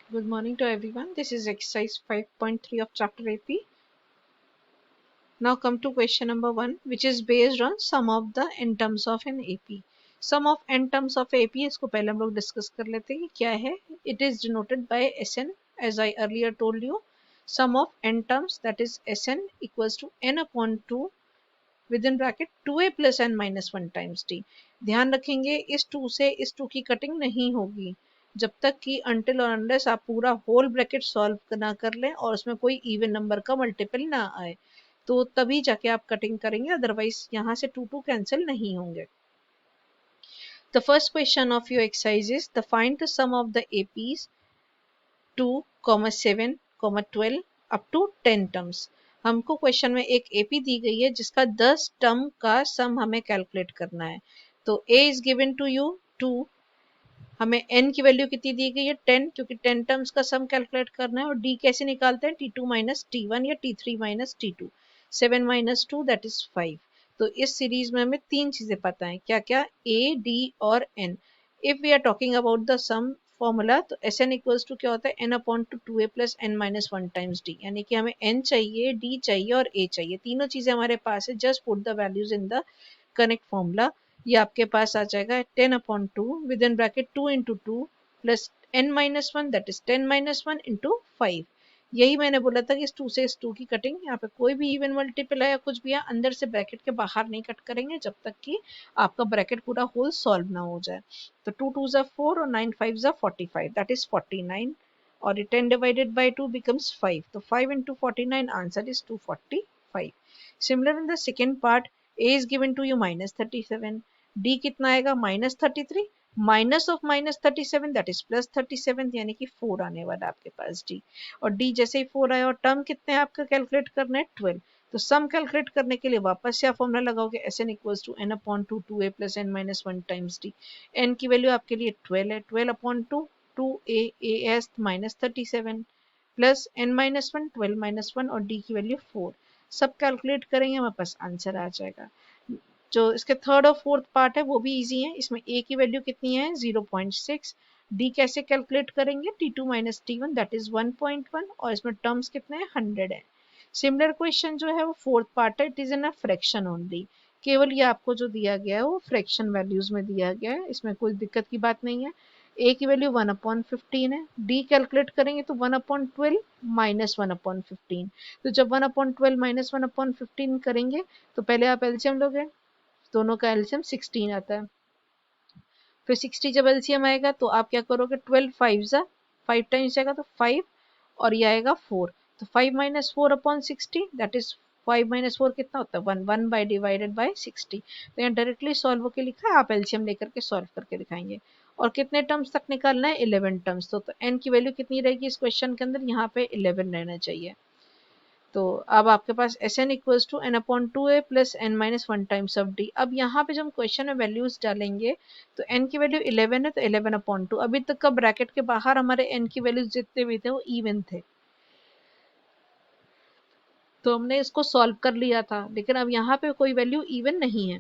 Good morning to everyone. This is exercise 5.3 of chapter AP. Now come to question number 1, which is based on sum of the n terms of an AP. Sum of n terms of AP इसको पहले हम लोग discuss कर लेते हैं कि क्या है. It is denoted by Sn, as I earlier told you. Sum of n terms, that is Sn, equals to n upon 2 within bracket 2a plus n minus 1 times d. ध्यान रखेंगे इस 2 से इस 2 की कटिंग नहीं होगी जब तक कि until और unless आप पूरा होल ब्रैकेट सॉल्व ना कर लें और उसमें कोई इवन नंबर का मल्टीपल ना आए, तो तभी जाके आप कटिंग करेंगे, अदरवाइज यहाँ से 2 कैंसिल नहीं होंगे. The first question of your exercise is the find the sum of the APs 2, 7, 12 up to 10 terms. हमको क्वेश्चन में एक एपी दी गई है जिसका 10 टर्म का सम हमें कैलकुलेट करना है. तो ए इज गिवन टू यू 2, हमें एन की वैल्यू कितनी दी गई है 10, क्योंकि 10 टर्म्स का सम कैलकुलेट करना है. और डी कैसे निकालते हैं, T2 माइनस T1 या T3 minus T2. 7 minus 2 that is 5. तो इस सीरीज में हमें तीन चीजें पता है, क्या क्या, ए, डी और n. If we are talking about the sum formula, तो एस एन इक्वल्स टू क्या होता है, एन अपॉन टू ए plus N minus 1 times d. यानी कि हमें एन चाहिए, डी चाहिए और ए चाहिए. तीनों चीजें हमारे पास है. Just put the values in the correct formula. ये आपके पास आ जाएगा 10 upon 2 with in bracket 2 into 2 plus n minus 1 that is 10 minus 1 into 5. यही मैंने बोला था कि इस 2 से इस 2 की कटिंग, यहाँ पे कोई भी इवन मल्टीपल है या कुछ भी है, अंदर से ब्रैकेट के बाहर नहीं कट करेंगे जब तक कि आपका ब्रैकेट पूरा होल सॉल्व ना हो जाए. तो 2 2 जा 4 और 9 5 जा 45 दैट इज 49. और 10 डिवाइडेड बाय 2 becomes 5. तो 5 into 49 answer is 245. Similar in the second part, a is given to you minus 37, d कितना आएगा minus 33, minus of minus 37 that is plus 37, यानी कि 4 आने वाला आपके पास d. और d जैसे ही 4 आया और टर्म कितने हैं आपका कैलकुलेट करना है 12. तो सम कैलकुलेट करने के लिए वापस से आप फॉर्मूला लगाओगे S N equals to N upon two two A plus N minus 1 times D. N की वैल्यू आपके लिए 12 है. 12 upon 2 two A S minus 37 plus N minus 1 12 minus 1 और डी की वैल्यू 4. सब कैलकुलेट करेंगे हमारे पास आंसर आ जाएगा. जो इसके थर्ड और फोर्थ पार्ट है वो भी इजी है. इसमें ए की वैल्यू कितनी है 0.6. डी कैसे कैलकुलेट करेंगे, T2 minus T1 that is 1.1 और इसमें टर्म्स कितने हैं 100 है. सिमिलर क्वेश्चन जो है वो फोर्थ पार्ट है. It is in a fraction only. केवल ये आपको जो दिया गया है वो फ्रैक्शन वैल्यूज में दिया गया है, इसमें कोई दिक्कत की बात नहीं है. ए की वैल्यू 1/15 है. डी कैलकुलेट करेंगे तो 1/12 माइनस 1/15. तो जब 1/12 माइनस 1/15 करेंगे तो पहले आप एलसीएम लोगे, दोनों का एलसीएम 16 आता है. फिर 60 जब एलसीएम आएगा तो आप क्या करोगे, 12 5 जा 5 टाइम्स जाएगा तो 5 और ये आएगा 4. तो 5 माइनस 4/60 दैट इज 5 माइनस 4 कितना होता है 1. 1 बाई डिवाइडेड बाई 60. तो यहाँ डायरेक्टली सॉल्व होकर लिखा है, आप एलसीएम लेकर के सॉल्व करके दिखाएंगे. और कितने टर्म्स तक निकालना है 11 टर्म्स. तो एन की वैल्यू कितनी रहेगी इस क्वेश्चन के अंदर, यहाँ पे 11 रहना चाहिए. तो अब आपके पास s N equals to N upon two A plus N minus 1 times of d. अब यहाँ पे जब हम क्वेश्चन में वैल्यूज डालेंगे तो एन की वैल्यू 11 है तो 11/2. अभी तक का ब्रैकेट के बाहर हमारे एन की वैल्यूज जितने भी थे वो इवन थे, तो हमने इसको सॉल्व कर लिया था. लेकिन अब यहाँ पे कोई वैल्यू इवन नहीं है,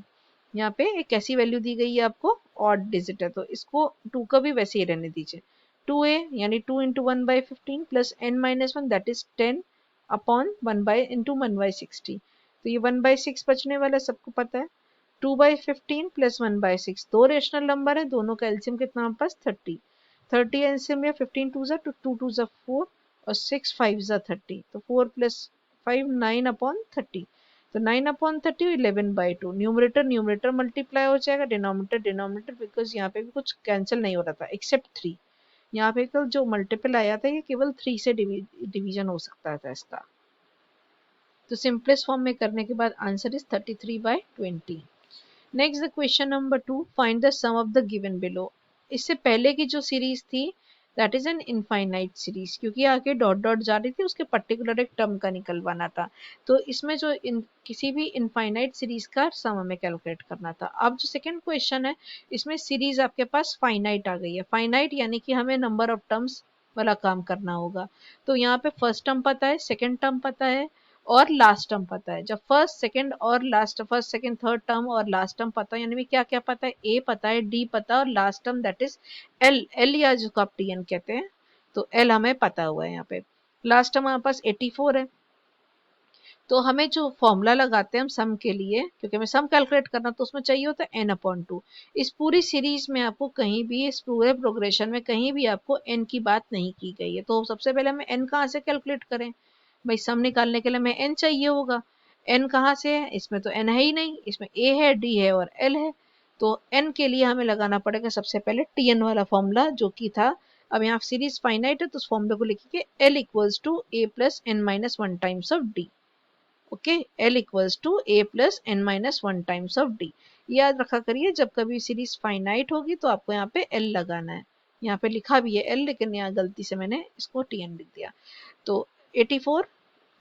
यहाँ पे एक ऐसी वैल्यू दी गई है आपको ऑड डिजिट है, तो इसको 2 का भी वैसे ही रहने दीजिए. 2a यानी 2 into 1/15 plus n minus 1 that is 10 upon 1/60. तो ये 1/6 बचने वाला सबको पता है. 2/15 प्लस 1/6 दो रेशनल नंबर है, दोनों का एलसीएम कितना हमारे पास 30. 30 एलसीएम में 15 2 जा तो 2 2 जा 4 और 6 5 जा 30. तो 4 प्लस 5 9/30. तो 9/30 11/2. न्यूमरेटर न्यूमरेटर मल्टीप्लाई हो जाएगा, डिनोमिनेटर डिनोमिनेटर, बिकॉज यहाँ पे भी कुछ कैंसिल नहीं हो रहा था एक्सेप्ट 3. यहाँ पे कल जो मल्टीपल आया था ये केवल 3 से डिवीजन हो सकता था इसका. तो सिंपलेस्ट फॉर्म में करने के बाद answer is 33/20. Next the question number 2, find the sum of the given below. इससे पहले की जो सीरीज थी that is an infinite series, क्योंकि आगे डॉट डॉट जा रही थी उसके पर्टिकुलर एक टर्म का निकलवाना था. तो इसमें जो किसी भी इनफाइनाइट सीरीज का सम हमें कैलकुलेट करना था. अब जो सेकंड क्वेश्चन है इसमें सीरीज आपके पास फाइनाइट आ गई है. फाइनाइट यानी कि हमें नंबर ऑफ टर्म्स वाला काम करना होगा. तो यहाँ पे फर्स्ट टर्म पता है, सेकेंड टर्म पता है और लास्ट टर्म पता है. जब फर्स्ट सेकंड और last, first second third term और लास्ट टर्म पता है, यानी क्या क्या पता है, ए पता है, डी पता है और last term that is L. L या जिसको आप टी एन कहते हैं. तो एल हमें पता हुआ है यहाँ पे। लास्ट टर्म हमारे पास 84 है, तो हमें जो फॉर्मूला लगाते हैं हम सम के लिए, क्योंकि हमें सम कैलकुलेट करना तो उसमें चाहिए होता है n/2। इस पूरी सीरीज में आपको कहीं भी, इस पूरे प्रोग्रेशन में कहीं भी आपको n की बात नहीं की गई है। तो सबसे पहले हमें n कहाँ से कैलकुलेट करें, भाई सम निकालने के लिए हमें n चाहिए होगा। n कहाँ से है, इसमें तो n है ही नहीं, इसमें a है, d है और l है। तो n के लिए हमें लगाना पड़ेगा सबसे पहले tn वाला फॉर्मूला जो कि था, अब यहाँ सीरीज फाइनाइट है तो उस फॉर्मूले को लिखिए l equals to a plus n minus 1 times of d। Okay, L equals to a plus n minus 1 times of d। याद रखा करिए जब कभी सीरीज फाइनाइट होगी तो आपको यहाँ पे L लगाना है। यहाँ पे लिखा भी है L, लेकिन यहाँ गलती से मैंने इसको Tn लिख दिया। तो 84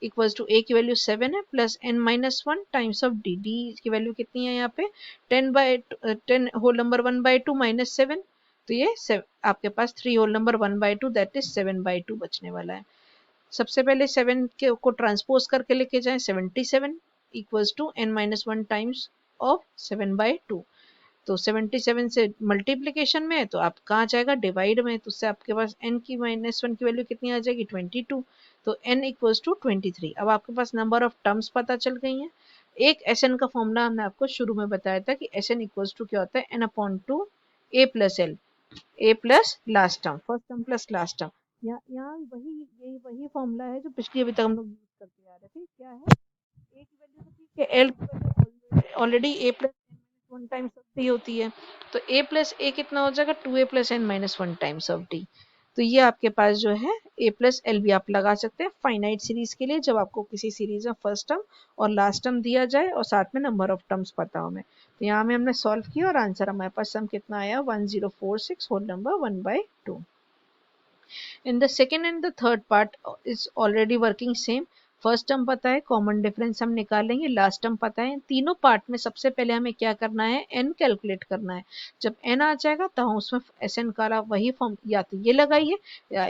इक्वल्स टू a की वैल्यू 7 है plus n minus 1 times of d। d की वैल्यू कितनी है यहाँ पे 10 होल नंबर 1/2 माइनस 7, तो ये आपके पास 3 होल नंबर 1/2 दैट इज 7/2 बचने वाला है। सबसे पहले 7 को ट्रांसपोज करके लेके जाएं, 77 equals to n minus 1 times of 7/2। तो 77 से मल्टीप्लीकेशन में है तो आप कहाँ जाएगा, डिवाइड में, तो उससे आपके पास n की माइनस 1 की वैल्यू कितनी आ जाएगी 22। तो n इक्वल्स टू 23। अब आपके पास नंबर ऑफ टर्म्स पता चल गई हैं। एक Sn का फॉर्मूला हमने आपको शुरू में बताया था कि Sn इक्वल्स टू क्या होता है, n/2 a plus L, A plus last term, first term plus last term. यहाँ वही फॉर्मूला है जो पिछली अभी तक हम लोग यूज करते आ रहे थे। क्या है, ए की वैल्यू तो ठीक है, एल की value already A plus N minus 1 times of D होती है, तो ए प्लस ए कितना हो जाएगा 2a plus N minus 1 times of D. तो ये आपके पास जो है ए प्लस एल भी आप लगा सकते हैं फाइनाइट सीरीज के लिए, जब आपको किसी सीरीज में फर्स्ट टर्म और लास्ट टर्म दिया जाए और साथ में नंबर ऑफ टर्म्स पता हो हमें। तो यहाँ में हमने सॉल्व किया और आंसर हमारे पास सम कितना आया 1046 whole number 1/2। In the second and the third part is already working same। First term पता है, कॉमन डिफरेंस हम निकालेंगे, लास्ट टर्म पता है। तीनों पार्ट में सबसे पहले हमें क्या करना है, n कैलकुलेट करना है। जब n आ जाएगा तो हम उसमें Sn का वही फॉर्म, या तो ये लगाइए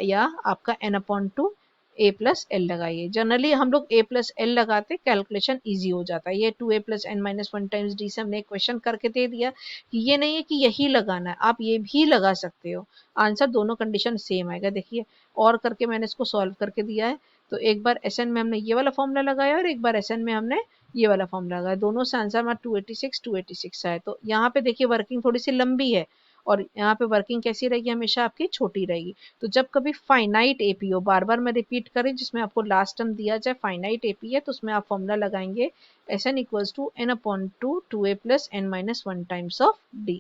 या आपका n/2 a प्लस एल लगाइए। जनरली हम लोग a प्लस एल लगाते, कैलकुलेशन ईजी हो जाता है। ये 2a plus n minus 1 times D से हमने एक क्वेश्चन करके दे दिया कि ये नहीं है कि यही लगाना है, आप ये भी लगा सकते हो, आंसर दोनों कंडीशन सेम आएगा। देखिए और करके मैंने इसको सॉल्व करके दिया है, तो एक बार Sn में हमने ये वाला फॉर्मूला लगाया और एक बार Sn में हमने ये वाला फॉर्मूला लगाया, दोनों से आंसर हमारा 286 आए। तो यहाँ पे देखिए वर्किंग थोड़ी सी लंबी है और यहाँ पे वर्किंग कैसी रहेगी, हमेशा आपकी छोटी रहेगी। तो जब कभी फाइनाइट एपी हो, बार बार मैं रिपीट करें, जिसमें आपको लास्ट टर्म दिया जाए फाइनाइट एपी है, तो उसमें आप फॉर्मूला लगाएंगे Sn equals to n/2 2a plus n minus 1 times of d।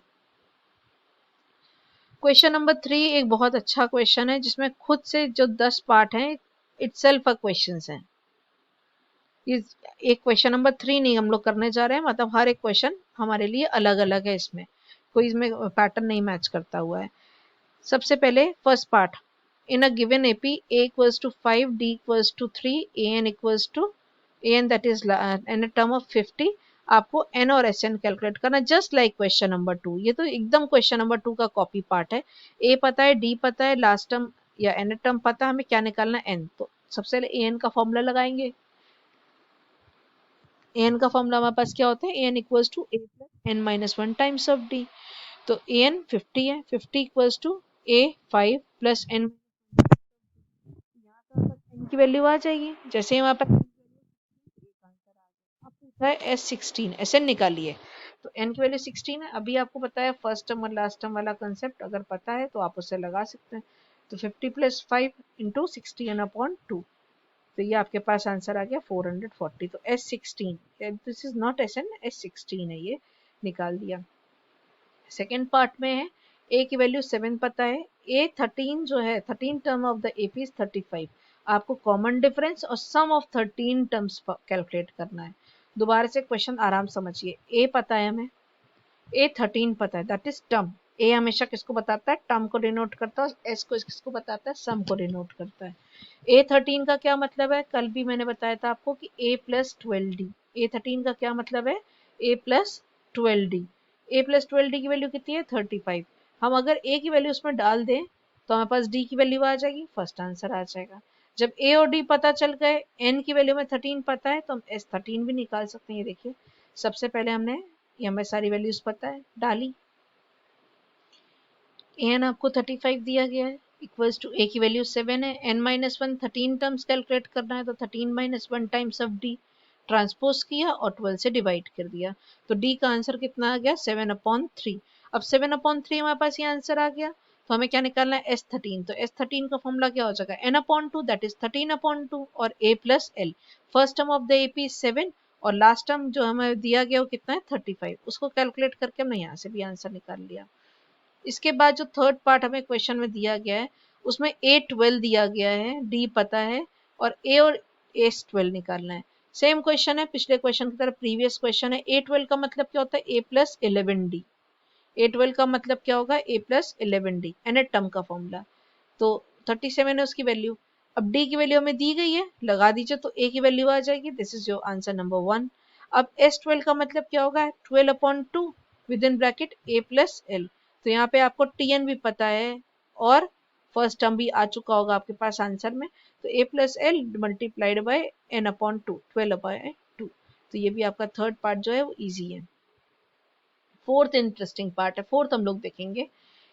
Question number 3 एक बहुत अच्छा क्वेश्चन है जिसमें खुद से जो 10 पार्ट हैं इटसेल्फ क्वेश्चन हैं। इस एक क्वेश्चन नंबर 3 नहीं हम लोग करने जा रहे हैं, मतलब हर एक क्वेश्चन हमारे लिए अलग अलग है, इसमें कोई इसमें पैटर्न नहीं मैच करता हुआ है। सबसे पहले first part, in a given AP a equals to 5 d equals to 3 an equals to an that is N term of 50, आपको n और Sn कैलकुलेट करना जस्ट लाइक क्वेश्चन नंबर 2। ये तो एकदम क्वेश्चन नंबर 2 का कॉपी पार्ट है। a पता है, d पता है, लास्ट टर्म या n टर्म पता है, हमें क्या निकालना है n। तो सबसे पहले an का फॉर्मूला लगाएंगे। an का फॉर्मूला हमारे पास क्या होता है, an equals to a plus n minus 1 times of d। तो an 50 है, 50 equals to a 5 plus n, यहाँ तो n की वैल्यू आ जाएगी। जैसे ही हमारे पास अब पूछा है S16, Sn निकालिए, तो n की वैल्यू 16 है। अभी आपको पता है फर्स्ट टर्म और लास्ट टर्म वाला कंसेप्ट, अगर पता है तो आप उससे लगा सकते हैं। तो 50 प्लस 5 इंटू 16/2, तो ये आपके पास आंसर आ गया 440। तो S16, this is not Sn, S16 है, ये निकाल दिया। सेकेंड पार्ट में है a की वैल्यू 7 पता है, a 13 जो है 13 term of the AP is 35। आपको कॉमन डिफरेंस और सम ऑफ 13 टर्म्स कैलकुलेट करना है। दोबारा से क्वेश्चन आराम समझिए, a पता है हमें, a 13 पता है दैट इज टर्म। a हमेशा किसको बताता है, टर्म को डिनोट करता है, s को किसको बताता है, सम को डिनोट करता है। a 13 का क्या मतलब है, कल भी मैंने बताया था आपको कि a प्लस 12d। a 13 का क्या मतलब है, a plus 12d। a plus 12d की वैल्यू कितनी है 35। हम अगर a की वैल्यू उसमें डाल दें तो हमारे पास d की वैल्यू आ जाएगी, फर्स्ट आंसर आ जाएगा। जब a और d पता चल गए, n की वैल्यू में 13 पता है, तो हम S13 भी निकाल सकते हैं। ये देखिए सबसे पहले हमने ये हमें सारी वैल्यूज पता है डाली, an आपको 35 दिया गया है, इक्वल्स टू ए की वैल्यू 7 है, n minus one 13 terms calculate करना है तो 13 minus one times of D, transpose किया और 12 से डिवाइड कर दिया, तो डी का आंसर कितना आ गया 7/3। अब 7/3 हमारे पास ये आंसर आ गया, तो हमें क्या निकालना है S13, तो S13 का फॉर्मूला क्या हो जाएगा n/2 दैट इज 13/2 और a plus L. First term of the AP 7 और लास्ट टर्म जो हमें दिया गया वो कितना है 35, उसको कैलकुलेट करके हमने यहाँ से भी आंसर निकाल लिया। इसके बाद जो थर्ड पार्ट हमें क्वेश्चन में दिया गया है उसमें A12 दिया गया है, D पता है और A और S12 निकालना है। सेम क्वेश्चन है पिछले क्वेश्चन की तरह, प्रीवियस क्वेश्चन है। A12 का मतलब क्या होता है A प्लस 11D, A12 का मतलब क्या होगा A plus 11D, nth term का फॉर्मूला। तो 37 है उसकी वैल्यू। अब D की वैल्यू हमें दी गई है, लगा दीजिए तो A की वैल्यू आ जाएगी, this is your answer number 1। अब S12 का मतलब क्या होगा 12/2 with in bracket A plus L, तो यहाँ पे आपको Tn भी पता है और फर्स्ट टर्म भी आ चुका होगा आपके पास आंसर में, तो A plus L multiplied by n/2 12/2। तो ये भी आपका थर्ड पार्ट जो है वो ईजी है। फोर्थ इंटरेस्टिंग पार्ट है, फोर्थ हम लोग देखेंगे।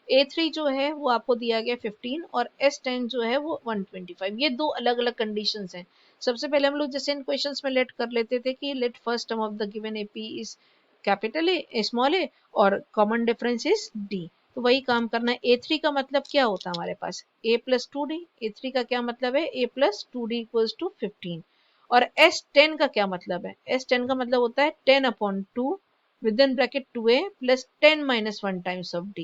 A3 जो है वो आपको दिया गया 15 और S10 जो है वो 125, ये दो अलग अलग कंडीशंस हैं। सबसे पहले हम लोग जैसे इन क्वेश्चंस में लेट कर लेते थे कि let first term of the given AP is capital a small a और कॉमन डिफरेंस इज D, तो वही काम करना है। A3 का मतलब क्या होता है हमारे पास A प्लस 2D, A3 का क्या मतलब है A plus 2D equals to 15, और S10 का क्या मतलब है S10 का मतलब होता है 10/2 within bracket 2a plus 10 minus 1 times of d.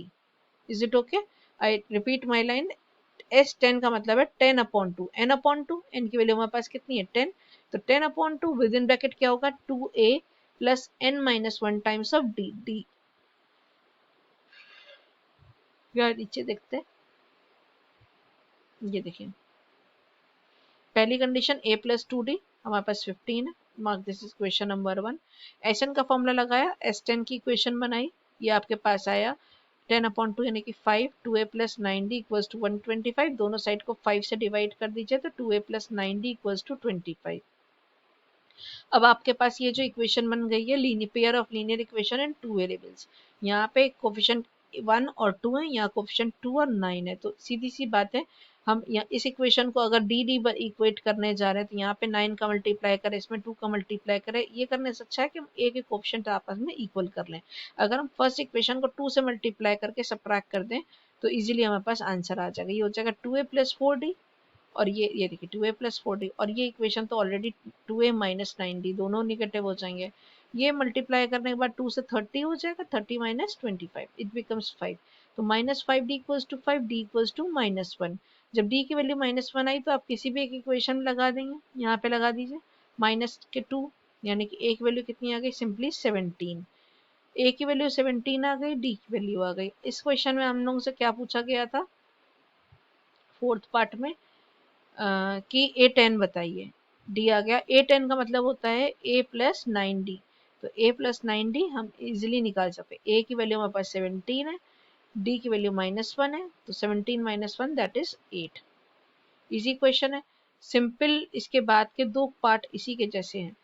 Is it okay? I repeat my line. S10 का मतलब है 10/2, n/2, n की वैल्यू हमारे पास कितनी है 10, तो 10/2 विद इन ब्रैकेट क्या होगा 2a plus n minus one times of d। d यार नीचे देखते हैं, ये देखिए पहली कंडीशन a प्लस 2d, हमारे पास 15 है, mark this is question number 1। Sn का फॉर्मूला लगाया, S10 की इक्वेशन बनाई, ये आपके पास आया 10/2 यानी कि 5, 2a plus 9d equals to 125, दोनों साइड को 5 से डिवाइड कर दीजिए तो 2a plus 9d equals to 25। अब आपके पास ये जो इक्वेशन बन गई है linear pair of linear equation in two variables, यहाँ पे कोफिशिएंट 1 और 2 है, यहाँ कोफिशिएंट 2 और 9 है, तो सीधी सी बात है हम यहाँ इस इक्वेशन को अगर डी डी इक्वेट करने जा रहे हैं तो यहाँ पे 9 का मल्टीप्लाई करें, इसमें 2 का मल्टीप्लाई करें, ये करने से अच्छा है कि हम ए के कोफिशिएंट आपस में इक्वल कर लें। अगर हम फर्स्ट इक्वेशन को 2 से मल्टीप्लाई करके सबट्रैक्ट कर दें तो इजीली हमारे पास आंसर आ जाएगा, ये हो जाएगा 2a प्लस 4d और ये देखिए 2a प्लस 4d, और ये इक्वेशन तो ऑलरेडी 2a माइनस 9d दोनों निगेटिव हो जाएंगे, ये मल्टीप्लाई करने के बाद 2 से 30 हो जाएगा, 30 माइनस 25 इट बिकम्स 5, तो minus 5d equals to 5, d equals to -1। जब d की वैल्यू -1 आई तो आप किसी भी एक इक्वेशन में लगा देंगे, यहाँ पे लगा दीजिए -2, यानी कि a की वैल्यू कितनी आ गई सिंपली 17, a की वैल्यू 17 आ गई, d की वैल्यू आ गई। इस क्वेश्चन में हम लोगों से क्या पूछा गया था फोर्थ पार्ट में कि A10 बताइए, D आ गया, A10 का मतलब होता है A प्लस 9D, तो A प्लस 9D हम इजिली निकाल सकते हैं। A की वैल्यू हमारे पास 17 है, D की वैल्यू -1 है, तो 17 minus 1 that is 8। Easy question है, सिंपल। इसके बाद के दो पार्ट इसी के जैसे हैं,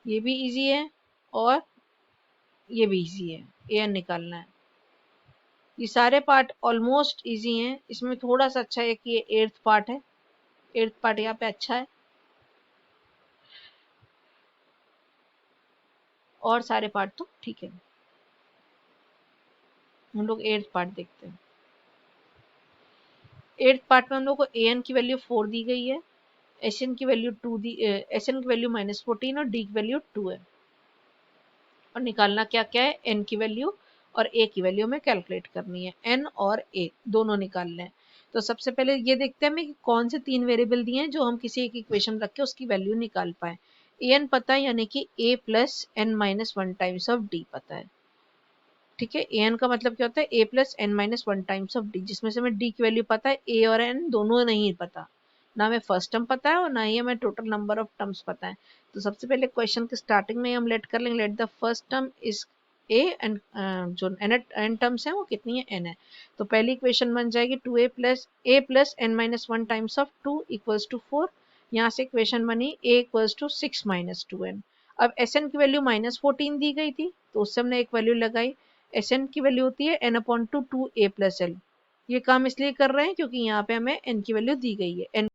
ये भी इजी है और ये भी इजी है, AN निकालना है। ये सारे पार्ट ऑलमोस्ट इजी हैं, इसमें थोड़ा सा अच्छा है कि ये 8th पार्ट है, 8th पार्ट यहाँ पे अच्छा है, और सारे पार्ट तो ठीक है। हम लोग 8th पार्ट देखते हैं। 8th पार्ट में हम लोग को an की वैल्यू 4 दी गई है, sn की वैल्यू 2 दी, sn की वैल्यू -14 और d की वैल्यू 2 है, और निकालना क्या क्या है n की वैल्यू और a की वैल्यू में कैलकुलेट करनी है, n और a दोनों निकालने हैं। तो सबसे पहले ये देखते हैं हमें कि कौन से तीन वेरिएबल दिए हैं जो हम किसी एक इक्वेशन रख के उसकी वैल्यू निकाल पाए। an पता है यानी कि a plus n minus one times of d पता है, ठीक है। an का मतलब क्या होता है a plus n minus one times of d, जिसमें से हमें d की वैल्यू पता है, a और n दोनों नहीं पता, ना हमें फर्स्ट टर्म पता है और ना ही हमें टोटल नंबर ऑफ टर्म्स पता है। तो सबसे पहले क्वेश्चन के स्टार्टिंग में हम लेट कर लेंगे, let the first term is a and जो n टर्म्स हैं वो कितनी है n है, तो पहली इक्वेशन बन जाएगी 2a plus n minus one times of 2 equals to 4, यहाँ से इक्वेशन बनी a equals to 6 minus 2n। अब Sn की वैल्यू -14 दी गई थी तो उससे हमने एक वैल्यू लगाई, Sn की वैल्यू होती है n/2 2a प्लस एल, ये काम इसलिए कर रहे हैं क्योंकि यहाँ पे हमें n की वैल्यू दी गई है, n